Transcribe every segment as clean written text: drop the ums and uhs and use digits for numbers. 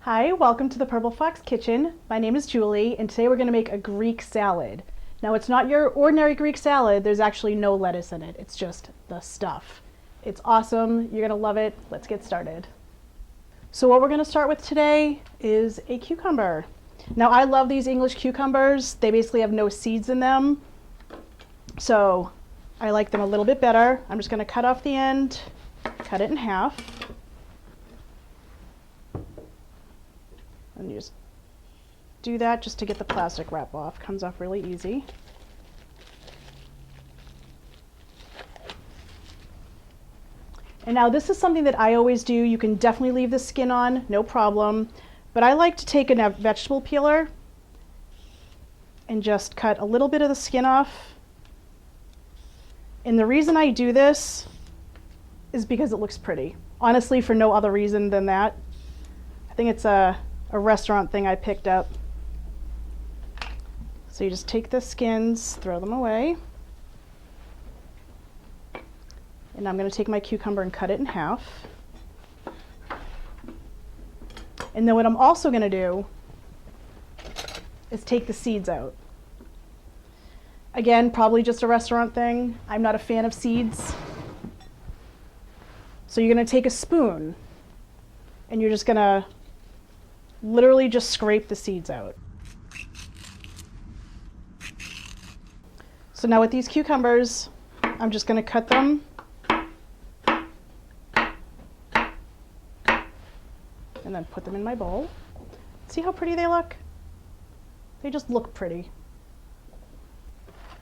Hi, welcome to the Purple Fox Kitchen. My name is Julie, and today we're going to make a Greek salad. Now, it's not your ordinary Greek salad. There's actually no lettuce in it. It's just the stuff. It's awesome. You're going to love it. Let's get started. So what we're going to start with today is a cucumber. Now, I love these English cucumbers. They basically have no seeds in them, so I like them a little bit better. I'm just going to cut off the end, cut it in half. And you just do that just to get the plastic wrap off. Comes off really easy. And now this is something that I always do. You can definitely leave the skin on, no problem. But I like to take a vegetable peeler and just cut a little bit of the skin off. And the reason I do this is because it looks pretty. Honestly, for no other reason than that. I think it's a restaurant thing I picked up. So you just take the skins, throw them away. And I'm going to take my cucumber and cut it in half. And then what I'm also going to do is take the seeds out. Again, probably just a restaurant thing. I'm not a fan of seeds. So you're going to take a spoon and you're just going to literally just scrape the seeds out. So now with these cucumbers, I'm just going to cut them and then put them in my bowl. See how pretty they look? They just look pretty.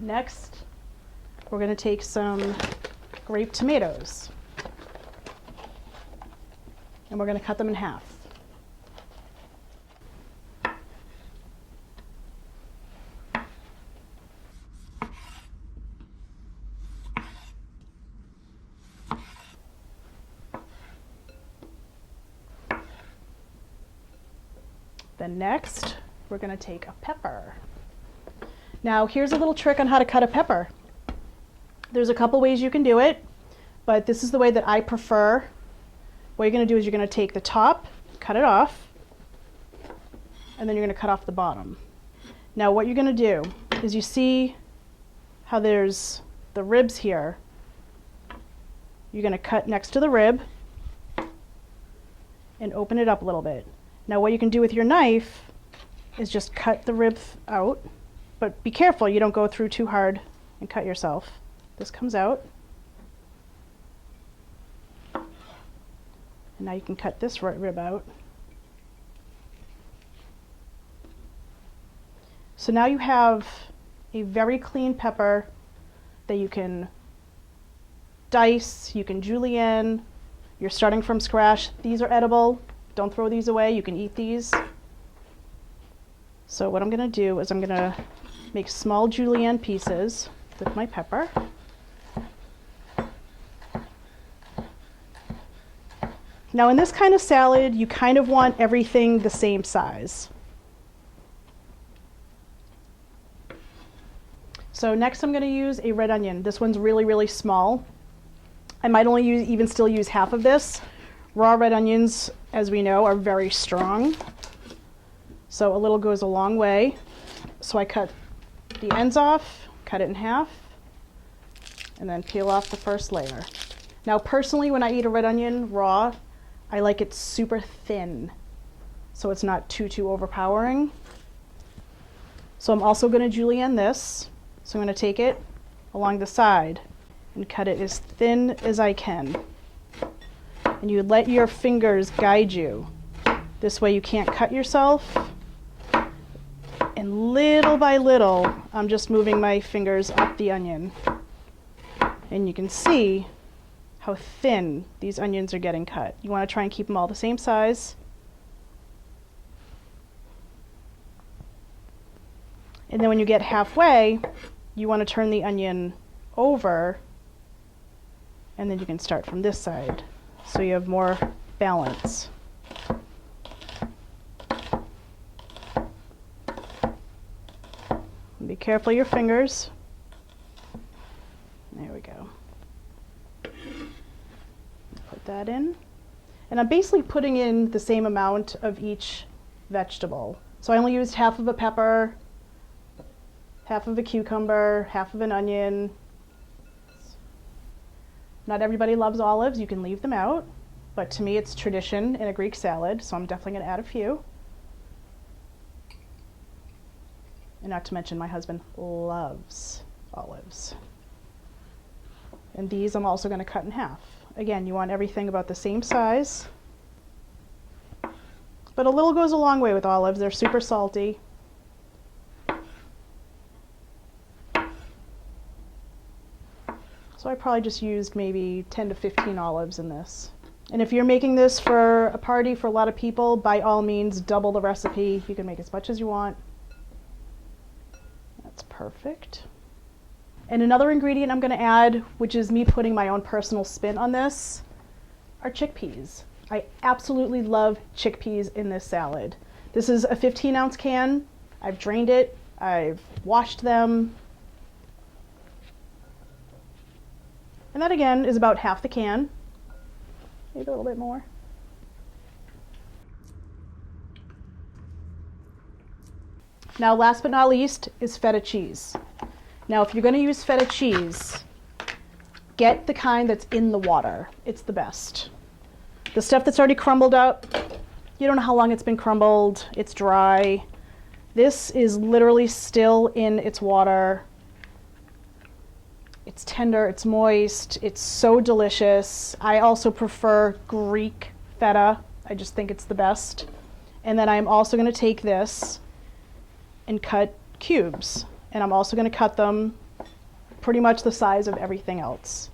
Next, we're going to take some grape tomatoes and we're going to cut them in half. Then next, we're going to take a pepper. Now, here's a little trick on how to cut a pepper. There's a couple ways you can do it, but this is the way that I prefer. What you're going to do is you're going to take the top, cut it off, and then you're going to cut off the bottom. Now, what you're going to do is you see how there's the ribs here. You're going to cut next to the rib and open it up a little bit. Now what you can do with your knife is just cut the rib out, but be careful you don't go through too hard and cut yourself. This comes out. And now you can cut this rib out. So now you have a very clean pepper that you can dice, you can julienne. You're starting from scratch. These are edible. Don't throw these away, you can eat these. So what I'm going to do is I'm going to make small julienne pieces with my pepper. Now in this kind of salad, you kind of want everything the same size. So next I'm going to use a red onion. This one's really, really small. I might only even still use half of this. Raw red onions, as we know, are very strong, so a little goes a long way. So I cut the ends off, cut it in half, and then peel off the first layer. Now personally, when I eat a red onion raw, I like it super thin, so it's not too overpowering. So I'm also going to julienne this, so I'm going to take it along the side and cut it as thin as I can. And you let your fingers guide you. This way you can't cut yourself. And little by little, I'm just moving my fingers up the onion. And you can see how thin these onions are getting cut. You want to try and keep them all the same size. And then when you get halfway, you want to turn the onion over, and then you can start from this side, so you have more balance. Be careful of your fingers. There we go. Put that in. And I'm basically putting in the same amount of each vegetable. So I only used half of a pepper, half of a cucumber, half of an onion. Not everybody loves olives, you can leave them out, but to me it's tradition in a Greek salad, so I'm definitely gonna add a few. And not to mention my husband loves olives. And these I'm also gonna cut in half. Again, you want everything about the same size. But a little goes a long way with olives, they're super salty. So I probably just used maybe 10 to 15 olives in this. And if you're making this for a party for a lot of people, by all means, double the recipe. You can make as much as you want. That's perfect. And another ingredient I'm gonna add, which is me putting my own personal spin on this, are chickpeas. I absolutely love chickpeas in this salad. This is a 15-ounce can. I've drained it, I've washed them. And that again is about half the can, maybe a little bit more. Now last but not least is feta cheese. Now if you're going to use feta cheese, get the kind that's in the water. It's the best. The stuff that's already crumbled up, you don't know how long it's been crumbled, it's dry. This is literally still in its water. It's tender, it's moist, it's so delicious. I also prefer Greek feta. I just think it's the best. And then I'm also going to take this and cut cubes. And I'm also going to cut them pretty much the size of everything else.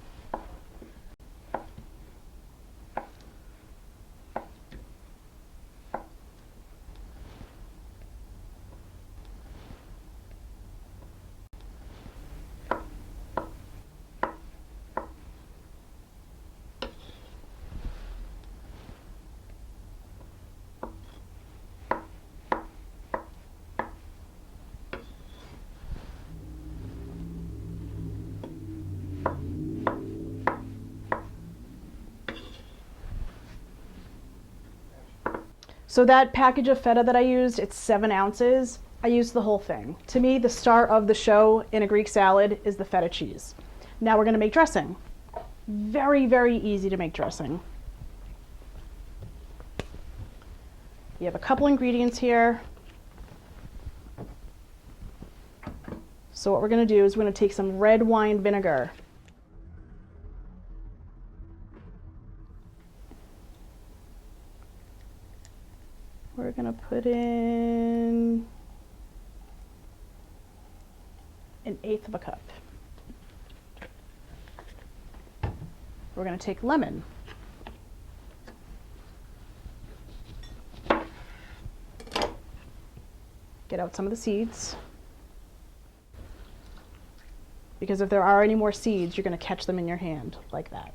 So that package of feta that I used, it's 7 ounces. I used the whole thing. To me, the star of the show in a Greek salad is the feta cheese. Now we're gonna make dressing. Very, very easy to make dressing. You have a couple ingredients here. So what we're gonna do is we're gonna take some red wine vinegar. We're gonna put in 1/8 of a cup. We're gonna take lemon. Get out some of the seeds. Because if there are any more seeds, you're gonna catch them in your hand like that.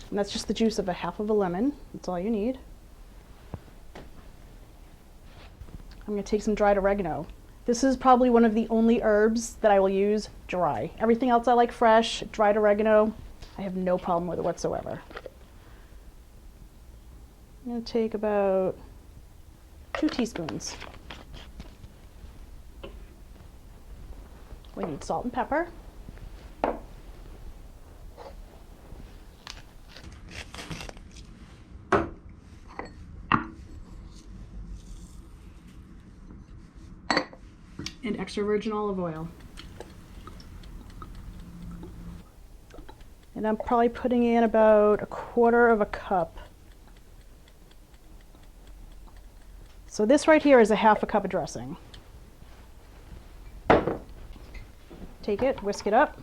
And that's just the juice of 1/2 of a lemon. That's all you need. I'm going to take some dried oregano. This is probably one of the only herbs that I will use dry. Everything else I like fresh. Dried oregano, I have no problem with it whatsoever. I'm going to take about 2 teaspoons. We need salt and pepper. And extra virgin olive oil. And I'm probably putting in about 1/4 of a cup. So this right here is 1/2 a cup of dressing. Take it, whisk it up.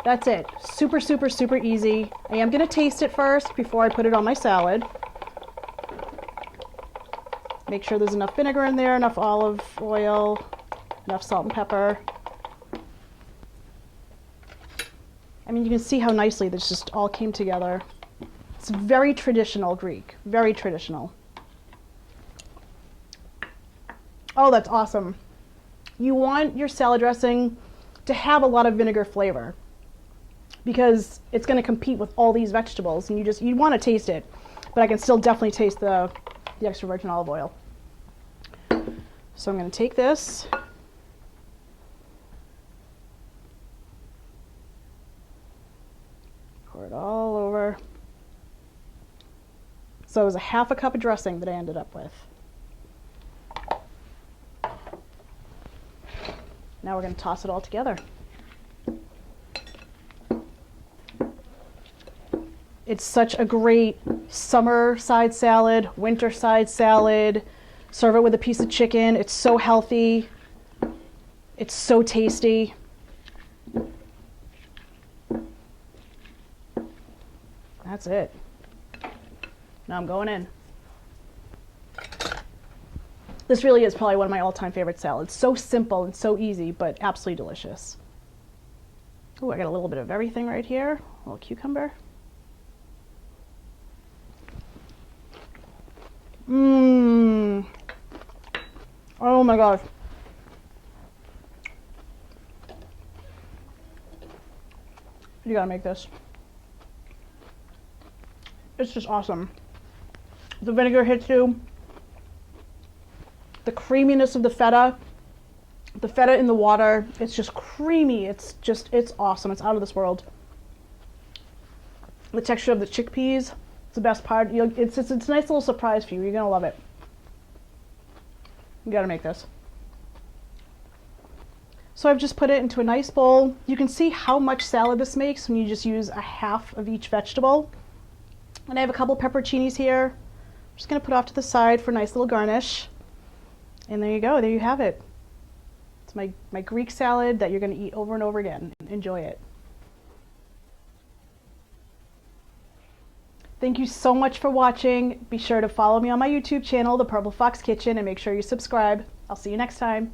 That's it. Super, super, super easy. I am going to taste it first before I put it on my salad. Make sure there's enough vinegar in there, enough olive oil, enough salt and pepper. I mean, you can see how nicely this just all came together. It's very traditional Greek, very traditional. Oh, that's awesome. You want your salad dressing to have a lot of vinegar flavor. because it's going to compete with all these vegetables, and you want to taste it, but I can still definitely taste the extra virgin olive oil. So I'm going to take this, pour it all over. So it was a half a cup of dressing that I ended up with. Now we're going to toss it all together. It's such a great summer side salad, winter side salad. Serve it with a piece of chicken. It's so healthy. It's so tasty. That's it. Now I'm going in. This really is probably one of my all-time favorite salads. So simple and so easy, but absolutely delicious. Oh, I got a little bit of everything right here. A little cucumber. Mmm. Oh my gosh. You gotta make this. It's just awesome. The vinegar hits you. The creaminess of the feta in the water, it's just creamy. It's awesome. It's out of this world. The texture of the chickpeas, it's the best part. It's a nice little surprise for you. You're gonna love it. You gotta make this. So I've just put it into a nice bowl. You can see how much salad this makes when you just use a half of each vegetable. And I have a couple pepperoncinis here. I'm just gonna put off to the side for a nice little garnish. And there you go, there you have it. It's my Greek salad that you're gonna eat over and over again. Enjoy it. Thank you so much for watching. Be sure to follow me on my YouTube channel, The Purple Fox Kitchen, and make sure you subscribe. I'll see you next time.